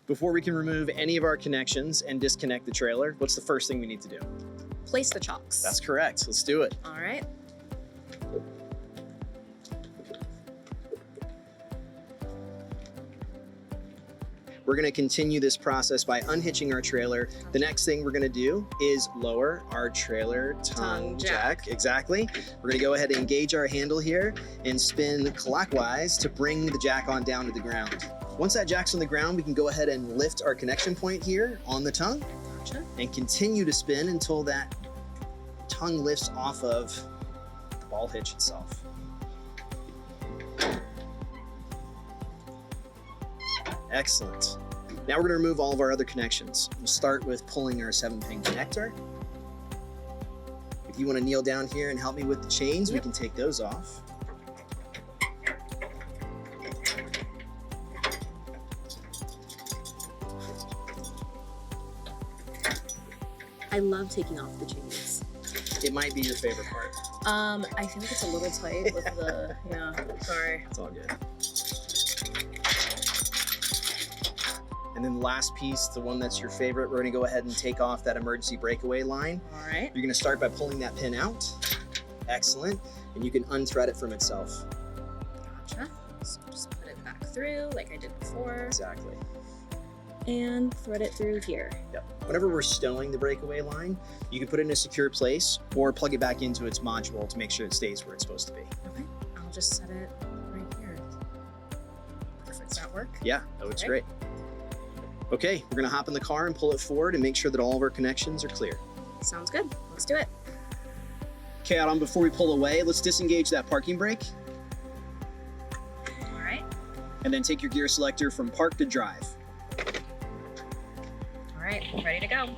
Before we can remove any of our connections and disconnect the trailer, what's the first thing we need to do? Place the chocks. That's correct. Let's do it. All right. We're going to continue this process by unhitching our trailer. The next thing we're going to do is lower our trailer tongue jack. Exactly. We're going to go ahead and engage our handle here and spin clockwise to bring the jack on down to the ground. Once that jack's on the ground, we can go ahead and lift our connection point here on the tongue. Gotcha. And continue to spin until that tongue lifts off of the ball hitch itself. Excellent. Now we're going to remove all of our other connections. We'll start with pulling our 7-pin connector. If you want to kneel down here and help me with the chains, we can take those off. I love taking off the chains. It might be your favorite part. I feel like it's a little tight with the, yeah, sorry. It's all good. And then the last piece, the one that's your favorite, we're gonna go ahead and take off that emergency breakaway line. All right. You're gonna start by pulling that pin out. Excellent. And you can unthread it from itself. Gotcha. So just put it back through like I did before. Exactly. And thread it through here. Yep. Whenever we're stowing the breakaway line, you can put it in a secure place or plug it back into its module to make sure it stays where it's supposed to be. Okay. I'll just set it right here. Perfect. Does that work? Yeah, that looks great. Okay, we're gonna hop in the car and pull it forward and make sure that all of our connections are clear. Sounds good. Let's do it. Okay, Adam, before we pull away, let's disengage that parking brake All right. and then take your gear selector from park to drive. All right. Ready to go.